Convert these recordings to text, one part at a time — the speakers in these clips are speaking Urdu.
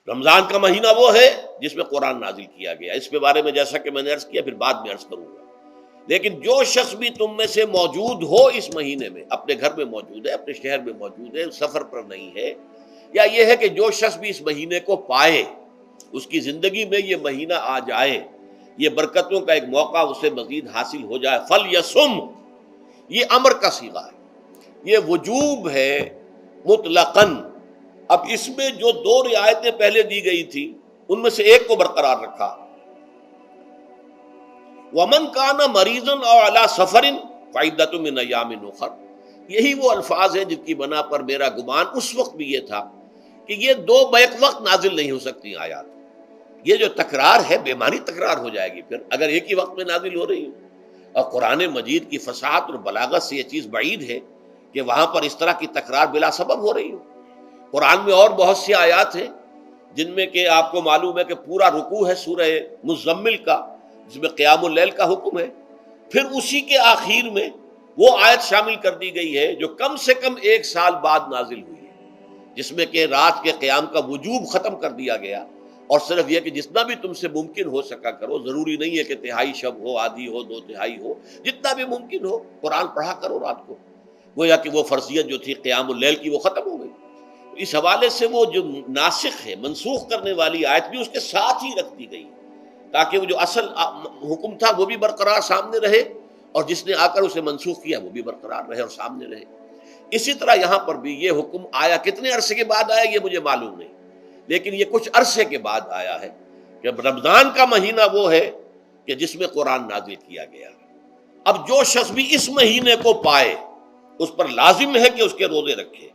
رمضان کا مہینہ وہ ہے جس میں قرآن نازل کیا گیا، اس کے بارے میں جیسا کہ میں نے عرض کیا پھر بعد میں عرض کروں گا۔ لیکن جو شخص بھی تم میں سے موجود ہو اس مہینے میں، اپنے گھر میں موجود ہے، اپنے شہر میں موجود ہے، سفر پر نہیں ہے، یا یہ ہے کہ جو شخص بھی اس مہینے کو پائے، اس کی زندگی میں یہ مہینہ آ جائے، یہ برکتوں کا ایک موقع اسے مزید حاصل ہو جائے، فَلْيَصُمْ، یہ امر کا صیغہ ہے، یہ وجوب ہے مطلقاً۔ اب اس میں جو دو رعایتیں پہلے دی گئی تھی ان میں سے ایک کو برقرار رکھا، وَمَنْ كَانَ مَرِيضًا أَوْ عَلَى سَفَرٍ فَعِدَّةٌ مِّنْ أَيَّامٍ أُخَرَ، یہی وہ الفاظ ہیں جن کی بنا پر میرا گمان اس وقت بھی یہ تھا کہ یہ دو بیک وقت نازل نہیں ہو سکتی آیات۔ یہ جو تکرار ہے بے معنی تکرار ہو جائے گی پھر اگر ایک ہی وقت میں نازل ہو رہی ہو، اور قرآن مجید کی فصاحت اور بلاغت سے یہ چیز بعید ہے کہ وہاں پر اس طرح کی تکرار بلا سبب ہو رہی ہو۔ قرآن میں اور بہت سی آیات ہیں جن میں کہ آپ کو معلوم ہے کہ پورا رکوع ہے سورہ مزمل کا، جس میں قیام اللیل کا حکم ہے، پھر اسی کے آخر میں وہ آیت شامل کر دی گئی ہے جو کم سے کم 1 سال بعد نازل ہوئی ہے، جس میں کہ رات کے قیام کا وجوب ختم کر دیا گیا، اور صرف یہ کہ جتنا بھی تم سے ممکن ہو سکا کرو، ضروری نہیں ہے کہ تہائی شب ہو، آدھی ہو، 2/3 ہو، جتنا بھی ممکن ہو قرآن پڑھا کرو رات کو، گویا کہ وہ فرضیت جو تھی قیام اللیل کی وہ ختم ہو گئی۔ اس حوالے سے وہ جو ناسخ ہے، منسوخ کرنے والی آیت بھی اس کے ساتھ ہی رکھ دی گئی تاکہ وہ جو اصل حکم تھا وہ بھی برقرار سامنے رہے، اور جس نے آ کر اسے منسوخ کیا وہ بھی برقرار رہے اور سامنے رہے۔ اسی طرح یہاں پر بھی یہ حکم آیا، کتنے عرصے کے بعد آیا یہ مجھے معلوم نہیں، لیکن یہ کچھ عرصے کے بعد آیا ہے کہ رمضان کا مہینہ وہ ہے کہ جس میں قرآن نازل کیا گیا۔ اب جو شخص بھی اس مہینے کو پائے اس پر لازم ہے کہ اس کے روزے رکھے۔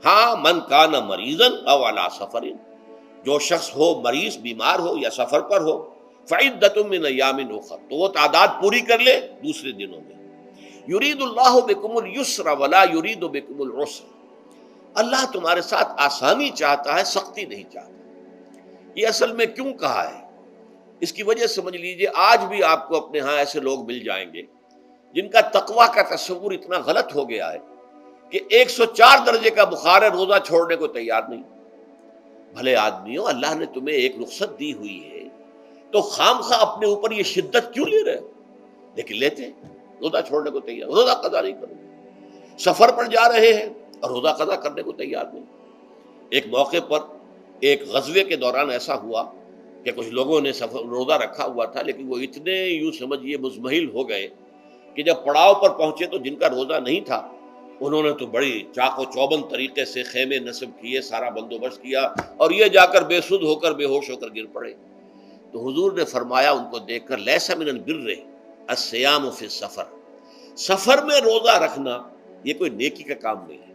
ہاں، من کان مریضا او علی سفر، جو شخص ہو مریض، بیمار ہو یا سفر پر ہو، فعدۃ من ایام اخر، تو وہ تعداد پوری کر لے دوسرے دنوں میں۔ یرید اللہ بکم الیسر ولا یرید بکم العسر، اللہ تمہارے ساتھ آسانی چاہتا ہے، سختی نہیں چاہتا۔ یہ اصل میں کیوں کہا ہے اس کی وجہ سمجھ لیجئے۔ آج بھی آپ کو اپنے ہاں ایسے لوگ مل جائیں گے جن کا تقویٰ کا تصور اتنا غلط ہو گیا ہے کہ 104 درجے کا بخار ہے، روزہ چھوڑنے کو تیار نہیں۔ بھلے آدمیوں، اللہ نے تمہیں ایک رخصت دی ہوئی ہے تو خام خواہ اپنے اوپر یہ شدت کیوں لے رہے ہو؟ لیکن لیتے ہیں، روزہ چھوڑنے کو تیار، روزہ قضا نہیں کرو، سفر پر جا رہے ہیں اور روزہ قضا کرنے کو تیار نہیں۔ ایک موقع پر ایک غزوے کے دوران ایسا ہوا کہ کچھ لوگوں نے روزہ رکھا ہوا تھا، لیکن وہ اتنے یوں سمجھیے مزمحل ہو گئے کہ جب پڑاؤ پر پہنچے تو جن کا روزہ نہیں تھا انہوں نے تو بڑی چاق و چوبند طریقے سے خیمے نصب کیے، سارا بندوبست کیا، اور یہ جا کر بے سدھ ہو کر بے ہوش ہو کر گر پڑے۔ تو حضور نے فرمایا ان کو دیکھ کر، لیس من البر الصیام فی السفر، سفر میں روزہ رکھنا یہ کوئی نیکی کا کام نہیں ہے،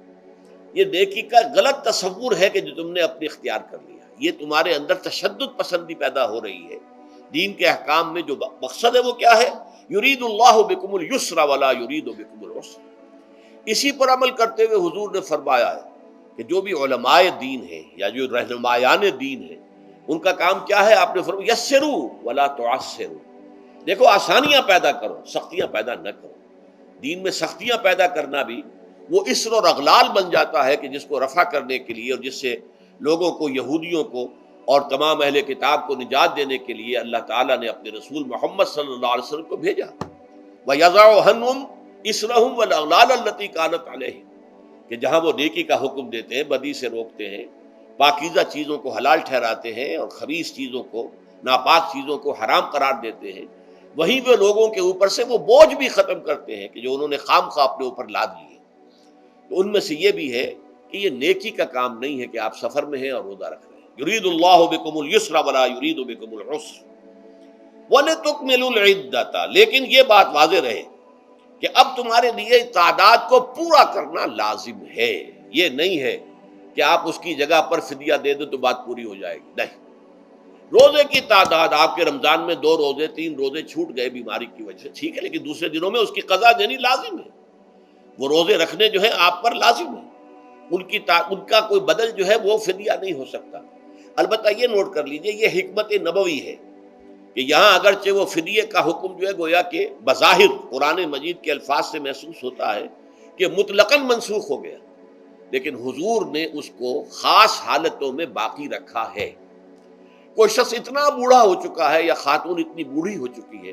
یہ نیکی کا غلط تصور ہے کہ جو تم نے اپنے اختیار کر لیا، یہ تمہارے اندر تشدد پسندی پیدا ہو رہی ہے۔ دین کے احکام میں جو مقصد ہے وہ کیا ہے؟ یرید اللہ بکم الیسر ولا یرید بکم العسر۔ اسی پر عمل کرتے ہوئے حضور نے فرمایا ہے کہ جو بھی علماء دین ہیں یا جو رہنمایان دین ہیں ان کا کام کیا ہے؟ آپ نے فرمایا یسروا ولا تعسروا، دیکھو آسانیاں پیدا کرو، سختیاں پیدا نہ کرو۔ دین میں سختیاں پیدا کرنا بھی وہ اسر اور اغلال بن جاتا ہے کہ جس کو رفع کرنے کے لیے اور جس سے لوگوں کو، یہودیوں کو اور تمام اہل کتاب کو نجات دینے کے لیے اللہ تعالیٰ نے اپنے رسول محمد صلی اللہ علیہ وسلم کو بھیجا۔ وَيَضَعُ عَنْهُمْ إِصْرَهُمْ وَالْأَغْلَالَ الَّتِي كَانَتْ عَلَيْهِمْ، کہ جہاں وہ نیکی کا حکم دیتے ہیں، بدی سے روکتے ہیں، پاکیزہ چیزوں کو حلال ٹھہراتے ہیں اور خبیث چیزوں کو، ناپاک چیزوں کو حرام قرار دیتے ہیں، وہیں وہ لوگوں کے اوپر سے وہ بوجھ بھی ختم کرتے ہیں کہ جو انہوں نے خام خواہ اپنے اوپر لاد لیے۔ تو ان میں سے یہ بھی ہے کہ یہ نیکی کا کام نہیں ہے کہ آپ سفر میں ہیں اور روزہ رکھ رہے ہیں۔ یرید اللہ بکم الیسر ولا یرید بکم العسر وَلِتُكْمِلُوا الْعِدَّةَ، لیکن یہ بات واضح رہے کہ اب تمہارے لیے تعداد کو پورا کرنا لازم ہے، یہ نہیں ہے کہ آپ اس کی جگہ پر فدیہ دے دیں تو بات پوری ہو جائے گی، نہیں۔ روزے کی تعداد آپ کے رمضان میں 2 روزے 3 روزے چھوٹ گئے بیماری کی وجہ سے، ٹھیک ہے، لیکن دوسرے دنوں میں اس کی قضا دینی لازم ہے۔ وہ روزے رکھنے جو ہے آپ پر لازم ہے، ان کا کوئی بدل جو ہے وہ فدیہ نہیں ہو سکتا۔ البتہ یہ نوٹ کر لیجئے، یہ حکمت نبوی ہے کہ یہاں اگرچہ وہ فدیے کا حکم جو ہے گویا کہ بظاہر قرآن مجید کے الفاظ سے محسوس ہوتا ہے کہ مطلقاً منسوخ ہو گیا، لیکن حضور نے اس کو خاص حالتوں میں باقی رکھا ہے۔ کوئی شخص اتنا بوڑھا ہو چکا ہے یا خاتون اتنی بوڑھی ہو چکی ہے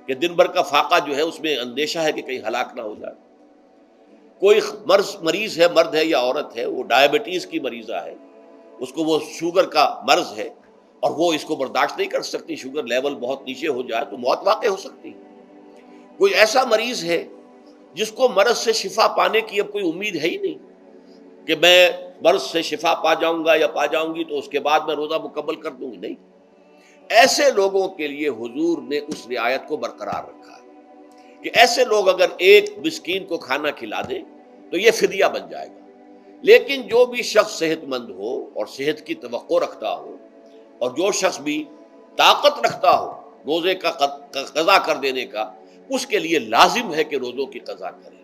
کہ دن بھر کا فاقہ جو ہے اس میں اندیشہ ہے کہ کہیں ہلاک نہ ہو جائے. کوئی مریض ہے، مرد ہے یا عورت ہے، وہ ڈائبٹیز کی مریضہ ہے، اس کو وہ شوگر کا مرض ہے اور وہ اس کو برداشت نہیں کر سکتی، شوگر لیول بہت نیچے ہو جائے تو موت واقع ہو سکتی ہے. کوئی ایسا مریض ہے جس کو مرض سے شفا پانے کی اب کوئی امید ہے ہی نہیں کہ میں مرض سے شفا پا جاؤں گا یا پا جاؤں گی تو اس کے بعد میں روزہ مکمل کر دوں گی. نہیں، ایسے لوگوں کے لیے حضور نے اس رعایت کو برقرار رکھا ہے کہ ایسے لوگ اگر ایک مسکین کو کھانا کھلا دیں تو یہ فدیہ بن جائے گا. لیکن جو بھی شخص صحت مند ہو اور صحت کی توقع رکھتا ہو اور جو شخص بھی طاقت رکھتا ہو روزے کا قضا کر دینے کا، اس کے لیے لازم ہے کہ روزوں کی قضا کرے.